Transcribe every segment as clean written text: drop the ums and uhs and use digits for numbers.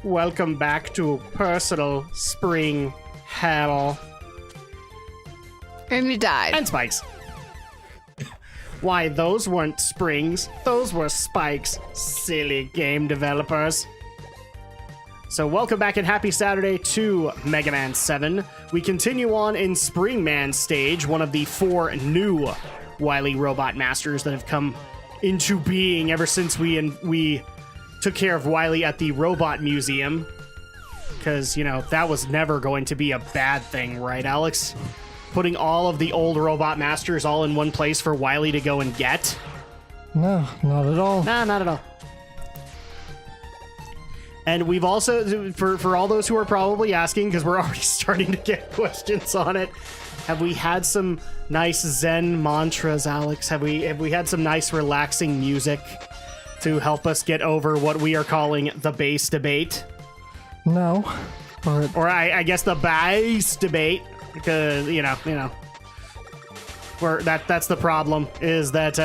Welcome back to personal spring hell. And you died. And spikes. Why, those weren't springs. Those were spikes. Silly game developers. So welcome back and happy Saturday to Mega Man 7. We continue on in Spring Man stage, one of the 4 new Wily Robot Masters that have come into being ever since we took care of Wily at the Robot Museum. Because, you know, that was never going to be a bad thing, right, Alex? Putting all of the old Robot Masters all in one place for Wily to go and get? No, not at all. Nah, not at all. And we've also, for all those who are probably asking, because we're already starting to get questions on it, have we had some nice Zen mantras, Alex? Have we had some nice relaxing music to help us get over what we are calling the base debate? No. Or I guess the base debate, because, you know, where that's the problem, is that,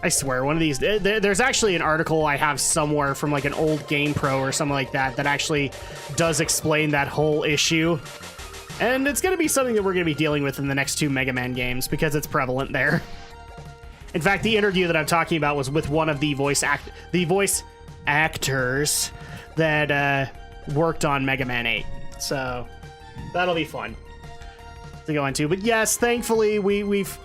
I swear, one of these... There's actually an article I have somewhere from like an old GamePro or something like that actually does explain that whole issue. And it's going to be something that we're going to be dealing with in the next 2 Mega Man games because it's prevalent there. In fact, the interview that I'm talking about was with one of the voice actors that worked on Mega Man 8. So that'll be fun to go into. But yes, thankfully we've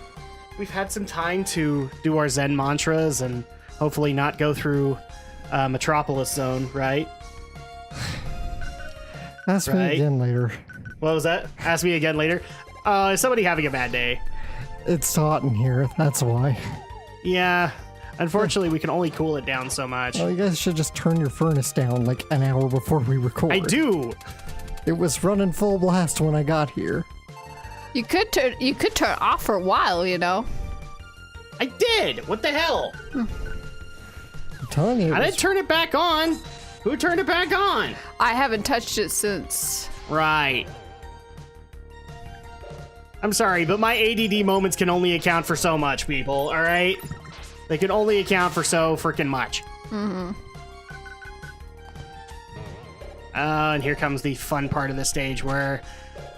had some time to do our Zen mantras and hopefully not go through Metropolis Zone, right? Ask me again later. What was that? Ask me again later? Is somebody having a bad day? It's hot in here, that's why. Yeah. Unfortunately, we can only cool it down so much. Well, you guys should just turn your furnace down like an hour before we record. I do! It was running full blast when I got here. You could turn off for a while, you know. I did! What the hell? I'm telling you. I didn't turn it back on! Who turned it back on? I haven't touched it since. Right. I'm sorry, but my ADD moments can only account for so much, people, alright? They can only account for so freaking much. Mm-hmm. And here comes the fun part of the stage where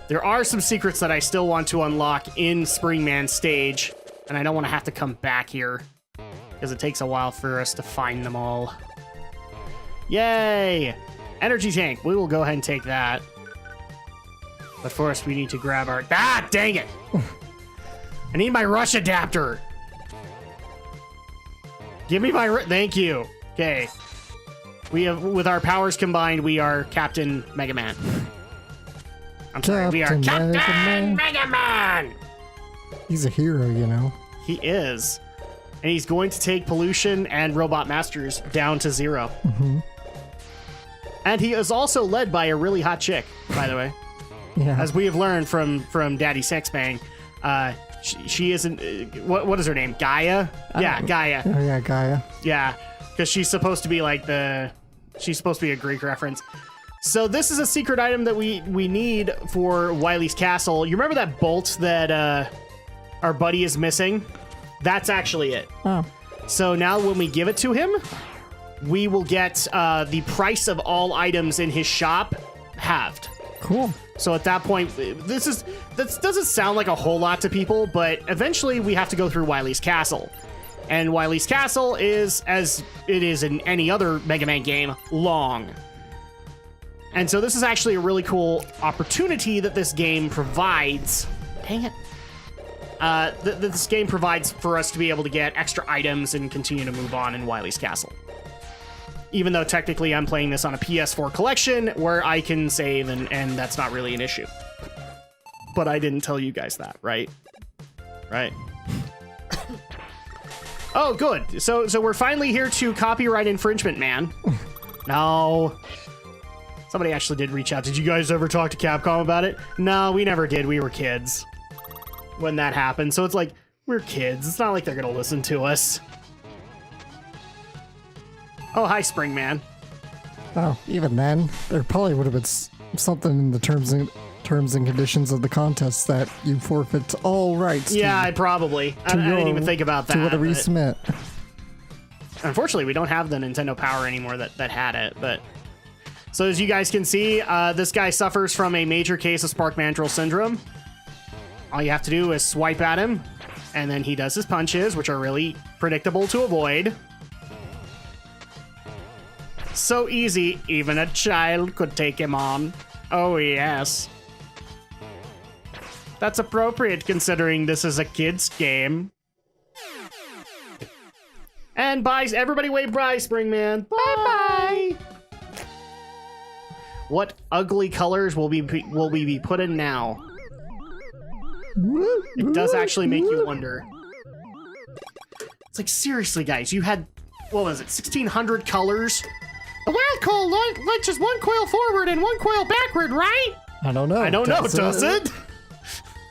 there are some secrets that I still want to unlock in Spring Man stage, and I don't want to have to come back here because it takes a while for us to find them all. Yay! Energy tank. We will go ahead and take that. But first, we need to grab our... Ah, dang it! I need my rush adapter. Give me my... Thank you. Okay. We have, with our powers combined, we are Captain Mega Man. I'm sorry, we are Captain Mega Man! He's a hero, you know. He is. And he's going to take Pollution and Robot Masters down to 0. Mm-hmm. And he is also led by a really hot chick, by the way. Yeah. As we have learned from Daddy Sexbang, she isn't... what is her name? Gaia? Yeah, Gaia. Oh, yeah, Gaia. Yeah, because she's supposed to be like the... She's supposed to be a Greek reference. So this is a secret item that we need for Wily's castle. You remember that bolt that our buddy is missing? That's actually it. Oh. So now when we give it to him, we will get the price of all items in his shop halved. Cool. So at that point, this doesn't sound like a whole lot to people, but eventually we have to go through Wily's castle. And Wily's castle is, as it is in any other Mega Man game, long. And so this is actually a really cool opportunity that this game provides. Dang it. That this game provides for us to be able to get extra items and continue to move on in Wily's castle. Even though technically I'm playing this on a PS4 collection where I can save and that's not really an issue. But I didn't tell you guys that, right? Right. Oh, good. So we're finally here to copyright infringement, man. No. Somebody actually did reach out. Did you guys ever talk to Capcom about it? No, we never did. We were kids when that happened. So it's like, we're kids. It's not like they're going to listen to us. Oh, hi, Spring Man. Oh, even then, there probably would have been something in the terms and conditions of the contest that you forfeit all rights. Yeah, I probably. I didn't even think about that. To whatever you submit. Unfortunately, we don't have the Nintendo Power anymore that had it, but... So as you guys can see, this guy suffers from a major case of Spark Mandrill Syndrome. All you have to do is swipe at him, and then he does his punches, which are really predictable to avoid. So easy, even a child could take him on. Oh, yes. That's appropriate considering this is a kid's game. And bye, everybody wave bye, Springman. Bye-bye. What ugly colors will we be put in now? It does actually make you wonder. It's like, seriously, guys, you had, what was it, 1,600 colors? The wild coil launches one coil forward and one coil backward, right? I don't know. I don't know, does it?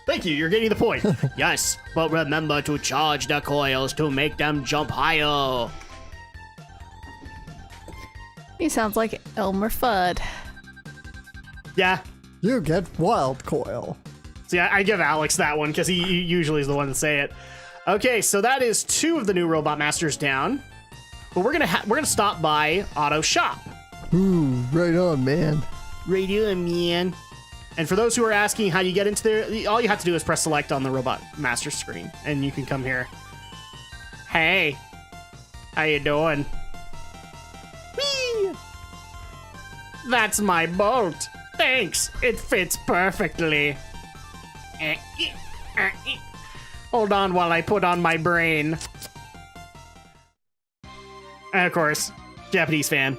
Thank you, you're getting the point. Yes, but remember to charge the coils to make them jump higher. He sounds like Elmer Fudd. Yeah. You get wild coil. See, I give Alex that one because he usually is the one to say it. Okay, so that is 2 of the new Robot Masters down. But we're gonna stop by Auto Shop. Ooh, right on, man. Right on, man. And for those who are asking how you get into there, all you have to do is press select on the Robot Master screen, and you can come here. Hey, how you doing? Whee! That's my boat. Thanks, it fits perfectly. Hold on while I put on my brain. And of course, Japanese fan.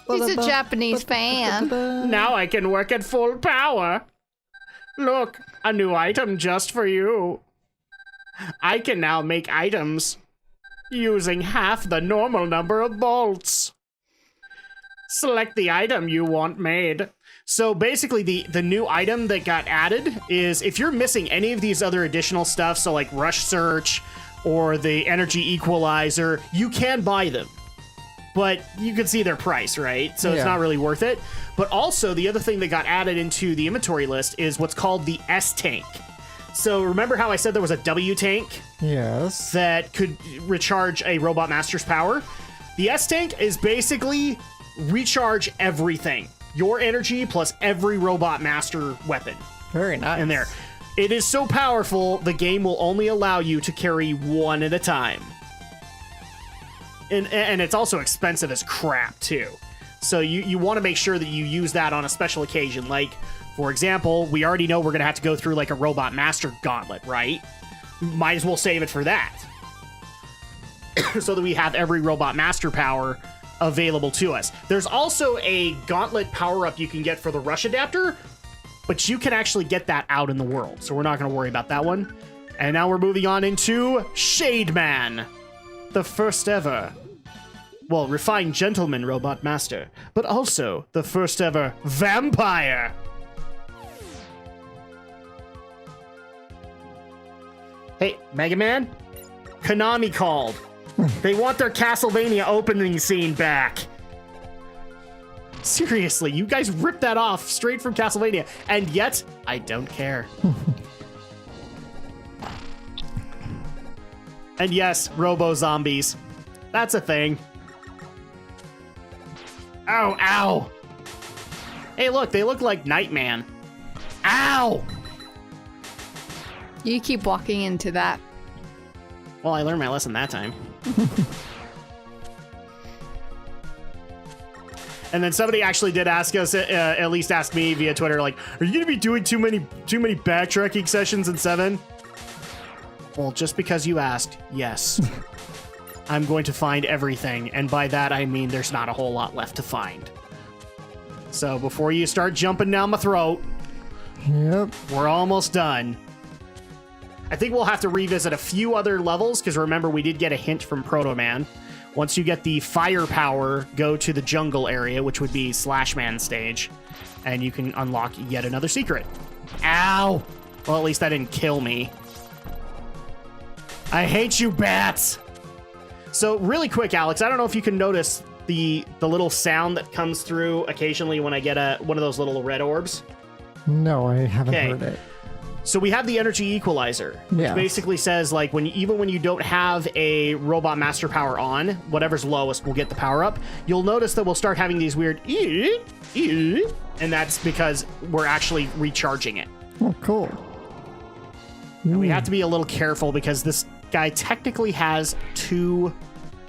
He's a Japanese fan. Now I can work at full power. Look, a new item just for you. I can now make items using half the normal number of bolts. Select the item you want made. So basically the new item that got added is if you're missing any of these other additional stuff, so like Rush Search or the Energy Equalizer, you can buy them. But you can see their price, right? So it's not really worth it. But also, the other thing that got added into the inventory list is what's called the S-Tank. So remember how I said there was a W-Tank? Yes. That could recharge a Robot Master's power? The S-Tank is basically recharge everything. Your energy plus every Robot Master weapon. Very nice. In there. It is so powerful, the game will only allow you to carry one at a time. And it's also expensive as crap, too. So you want to make sure that you use that on a special occasion. Like, for example, we already know we're going to have to go through, like, a Robot Master Gauntlet, right? Might as well save it for that. So that we have every Robot Master power available to us. There's also a Gauntlet power-up you can get for the Rush Adapter, but you can actually get that out in the world, so we're not going to worry about that one. And now we're moving on into Shade Man. The first ever, well, refined gentleman Robot Master, but also the first ever vampire. Hey, Mega Man, Konami called. They want their Castlevania opening scene back. Seriously, you guys ripped that off straight from Castlevania, and yet I don't care. And yes, robo-zombies. That's a thing. Oh, ow. Hey, look, they look like Nightman. Ow! You keep walking into that. Well, I learned my lesson that time. And then somebody actually did ask us, at least ask me via Twitter, like, are you going to be doing too many backtracking sessions in 7? Well, just because you asked, yes. I'm going to find everything, and by that I mean there's not a whole lot left to find. So before you start jumping down my throat, Yep. we're almost done. I think we'll have to revisit a few other levels, because remember, we did get a hint from Proto Man. Once you get the firepower, go to the jungle area, which would be Slashman stage, and you can unlock yet another secret. Ow! Well, at least that didn't kill me. I hate you, bats! So, really quick, Alex, I don't know if you can notice the little sound that comes through occasionally when I get one of those little red orbs. No, I haven't Okay. heard it. So we have the energy equalizer, which basically says like even when you don't have a robot master power on, whatever's lowest will get the power up. You'll notice that we'll start having these weird and that's because we're actually recharging it. Oh, cool. And we have to be a little careful because this guy technically has 2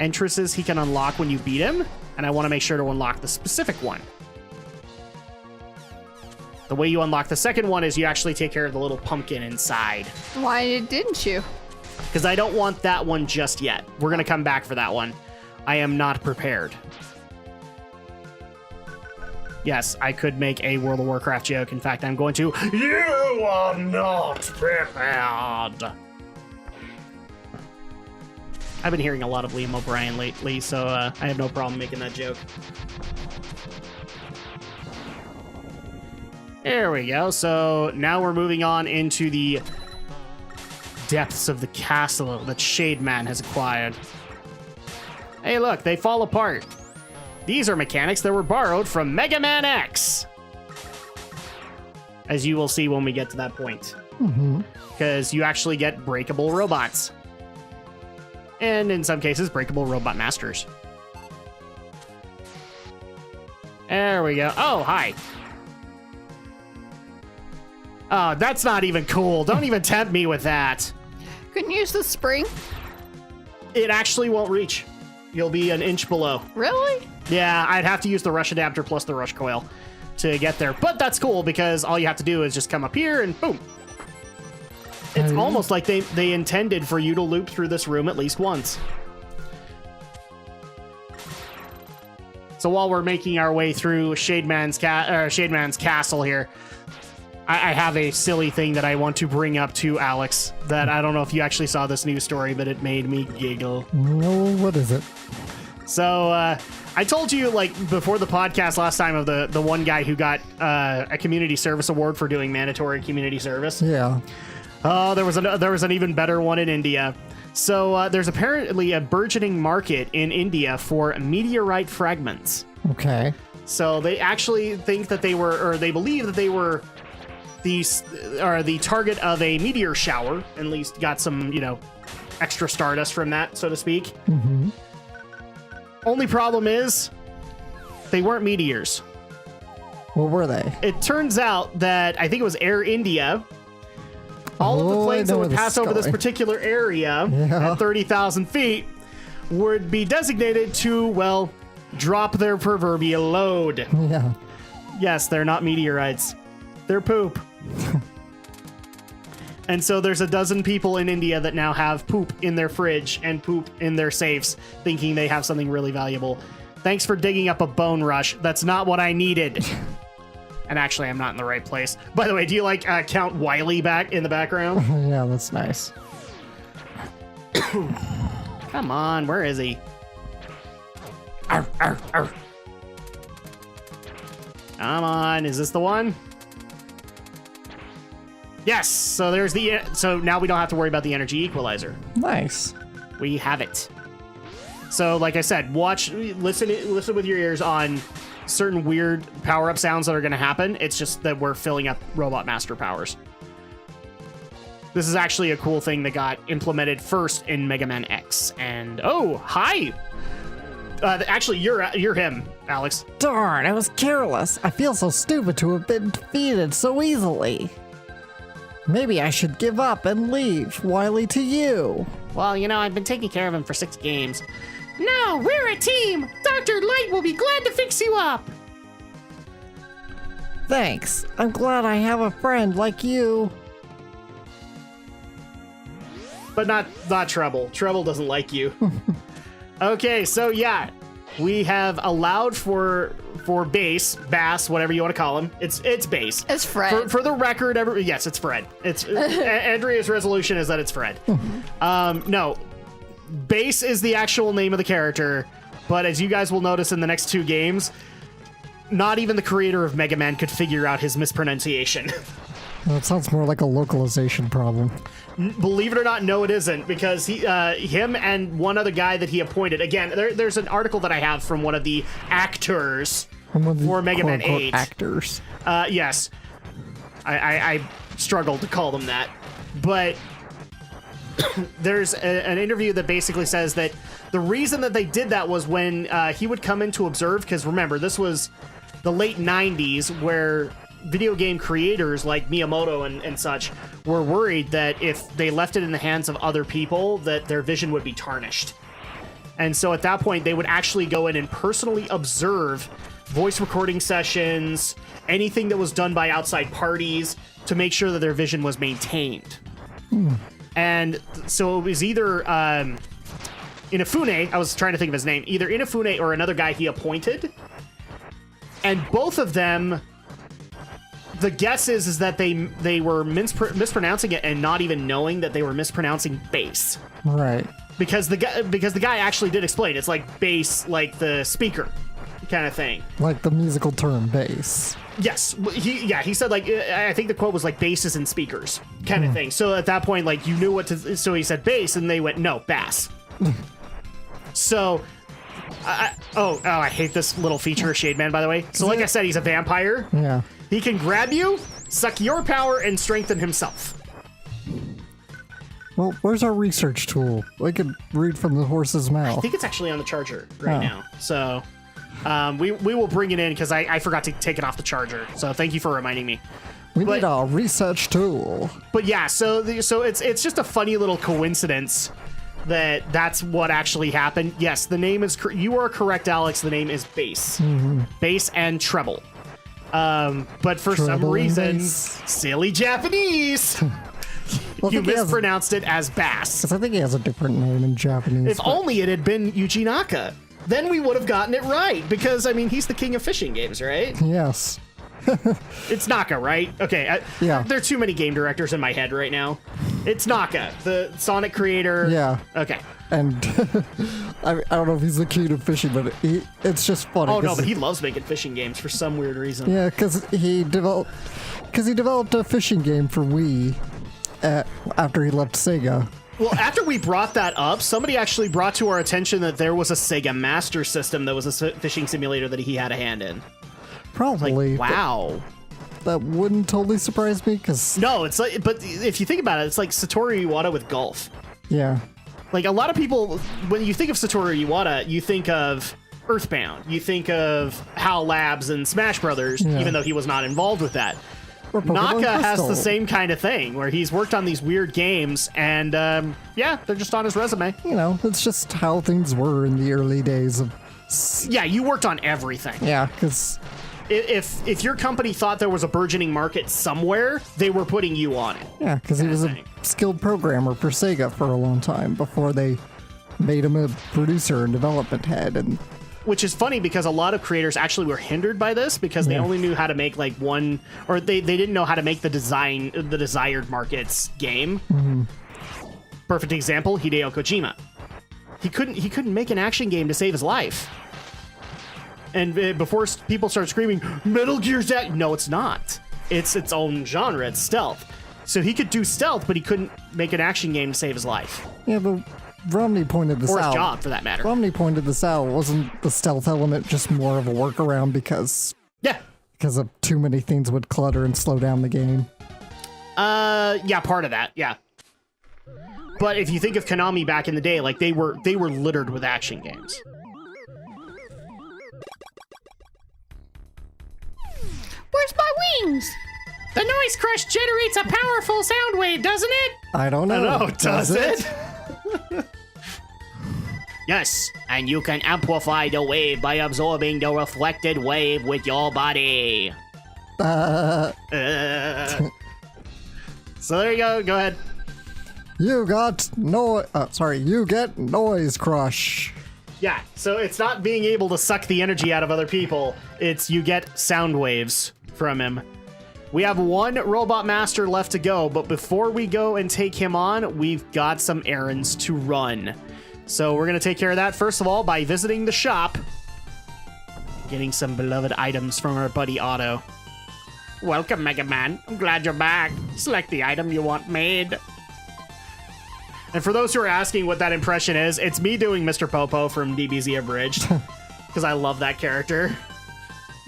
entrances he can unlock when you beat him, and I want to make sure to unlock the specific one. The way you unlock the second one is you actually take care of the little pumpkin inside. Why didn't you? Because I don't want that one just yet. We're going to come back for that one. I am not prepared. Yes, I could make a World of Warcraft joke. In fact, I'm going to. You are not prepared. I've been hearing a lot of Liam O'Brien lately, so I have no problem making that joke. There we go. So now we're moving on into the depths of the castle that Shade Man has acquired. Hey, look, they fall apart. These are mechanics that were borrowed from Mega Man X. As you will see when we get to that point. Because you actually get breakable robots. And in some cases, breakable robot masters. There we go. Oh, hi. Oh, that's not even cool. Don't even tempt me with that. Couldn't use the spring? It actually won't reach. You'll be an inch below. Really? Yeah, I'd have to use the rush adapter plus the rush coil to get there. But that's cool because all you have to do is just come up here and boom. It's almost like they intended for you to loop through this room at least once. So while we're making our way through Shade Man's castle here, I have a silly thing that I want to bring up to Alex that I don't know if you actually saw this news story, but it made me giggle. No, what is it? So I told you like before the podcast last time of the one guy who got a community service award for doing mandatory community service. Yeah. Oh, there was an even better one in India. So there's apparently a burgeoning market in India for meteorite fragments. Okay. So they actually think that they were, or they believe that they were the target of a meteor shower. At least got some, extra stardust from that, so to speak. Mm-hmm. Only problem is they weren't meteors. What were they? It turns out that I think it was Air India. All of the planes that would pass over this particular area at 30,000 feet would be designated to, well, drop their proverbial load. Yeah. Yes, they're not meteorites. They're poop. And so there's a dozen people in India that now have poop in their fridge and poop in their safes, thinking they have something really valuable. Thanks for digging up a bone rush. That's not what I needed. And actually, I'm not in the right place. By the way, do you like Count Wily back in the background? Yeah, that's nice. Come on, where is he? Arr, arr, arr. Come on, is this the one? Yes, so there's so now we don't have to worry about the energy equalizer. Nice. We have it. So like I said, listen with your ears on certain weird power-up sounds that are going to happen. It's just that we're filling up robot master powers. This is actually a cool thing that got implemented first in Mega Man X. And oh, hi. Actually, you're him, Alex. Darn, I was careless. I feel so stupid to have been defeated so easily. Maybe I should give up and leave Wily to you. Well, I've been taking care of him for 6 games. No, we're a team. Dr. Light will be glad to fix you up. Thanks. I'm glad I have a friend like you. But not Trouble. Trouble doesn't like you. Okay, so yeah, we have allowed for bass, whatever you want to call him. It's bass. It's Fred. For the record, yes, it's Fred. It's Andrea's resolution is that it's Fred. No, bass is the actual name of the character, but as you guys will notice in the next 2 games, not even the creator of Mega Man could figure out his mispronunciation. Well, it sounds more like a localization problem. Believe it or not, no, it isn't, because him and one other guy that he appointed. Again, there's an article that I have from one of the actors for Mega Man 8. Actors. Yes. I struggle to call them that. But there's an interview that basically says that the reason that they did that was when he would come in to observe, because remember, this was the late 90s where video game creators like Miyamoto and such were worried that if they left it in the hands of other people, that their vision would be tarnished. And so at that point, they would actually go in and personally observe voice recording sessions, anything that was done by outside parties to make sure that their vision was maintained. And so it was either Inafune, I was trying to think of his name, either Inafune or another guy he appointed. And both of them, the guess is that they were mispronouncing it and not even knowing that they were mispronouncing bass. Right. Because the guy actually did explain it's like bass, like the speaker kind of thing. Like the musical term bass. Yes, he said, like, I think the quote was like basses and speakers kind of thing. So at that point, like, you knew what to, so he said bass and they went, no, bass. So, I hate this little feature of Shade Man, by the way. So like I said, he's a vampire. Yeah. He can grab you, suck your power, and strengthen himself. Well, where's our research tool? We could read from the horse's mouth. I think it's actually on the charger right now. So we will bring it in because I forgot to take it off the charger. So thank you for reminding me. We need a research tool. But yeah, so it's just a funny little coincidence that that's what actually happened. Yes, the name is you are correct, Alex. The name is bass, bass and treble. But for some reason, silly Japanese. Well, you mispronounced it as bass. Because I think he has a different name in Japanese. If only it had been Yuji Naka, then we would have gotten it right. Because, I mean, he's the king of fishing games, right? Yes. It's Naka, right? Okay. Yeah. There are too many game directors in my head right now. It's Naka, the Sonic creator. Yeah. Okay. And I don't know if he's the king of fishing, but it's just funny. Oh, no, but he loves making fishing games for some weird reason. Yeah, because he developed a fishing game for Wii after he left Sega. Well, after we brought that up, somebody actually brought to our attention that there was a Sega Master System that was a fishing simulator that he had a hand in. Probably. Like, wow. That wouldn't totally surprise me, because... No, it's like, but if you think about it, it's like Satoru Iwata with golf. Yeah. Like, a lot of people, when you think of Satoru Iwata, you think of Earthbound. You think of HAL Labs and Smash Brothers, even though he was not involved with that. Naka has the same kind of thing, where he's worked on these weird games, and yeah, they're just on his resume. You know, it's just how things were in the early days of... Yeah, you worked on everything. Yeah, because... If your company thought there was a burgeoning market somewhere, they were putting you on it. Yeah, because he was a skilled programmer for Sega for a long time before they made him a producer and development head. And which is funny because a lot of creators actually were hindered by this because they only knew how to make like one, or they didn't know how to make the desired market's game. Perfect example, Hideo Kojima. He couldn't make an action game to save his life. And before people start screaming, Metal Gear Zack, no, it's not. It's its own genre. It's stealth. So he could do stealth, but he couldn't make an action game to save his life. Yeah, but Romney pointed this out. Or his job, for that matter. Romney pointed this out. Wasn't the stealth element just more of a workaround because of too many things would clutter and slow down the game? Yeah, part of that, yeah. But if you think of Konami back in the day, like they were littered with action games. Where's my wings? The noise crush generates a powerful sound wave, doesn't it? I don't know. Does it? Yes, and you can amplify the wave by absorbing the reflected wave with your body. So there you go. Go ahead. You get noise crush. Yeah, so it's not being able to suck the energy out of other people. It's you get sound waves from him. We have one Robot Master left to go, but before we go and take him on, we've got some errands to run. So we're going to take care of that, first of all, by visiting the shop. Getting some beloved items from our buddy Otto. Welcome, Mega Man. I'm glad you're back. Select the item you want made. And for those who are asking what that impression is, it's me doing Mr. Popo from DBZ Abridged. Because I love that character.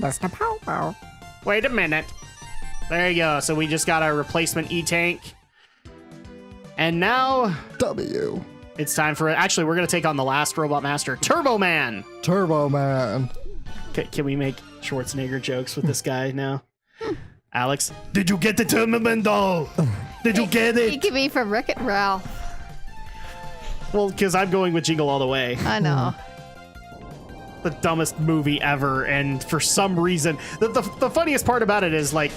Mr. Popo. Wait a minute. There you go. So we just got our replacement E-Tank. And now W. it's time for... Actually, we're going to take on the last Robot Master, Turbo Man. Turbo Man. Can we make Schwarzenegger jokes with this guy now? Alex? Did you get the Turbo Man doll? Did you get You it? could be from Wreck-It Ralph. Well, because I'm going with Jingle All the Way. I know. The dumbest movie ever, and for some reason... The funniest part about it is, like...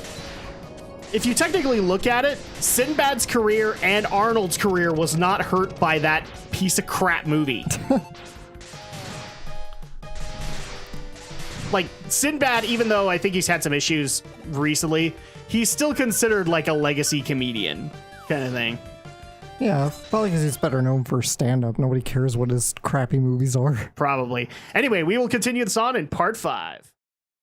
If you technically look at it, Sinbad's career and Arnold's career was not hurt by that piece of crap movie. Like, Sinbad, even though I think he's had some issues recently, he's still considered like a legacy comedian kind of thing. Yeah, probably because he's better known for stand-up. Nobody cares what his crappy movies are. Probably. Anyway, we will continue this on in part 5.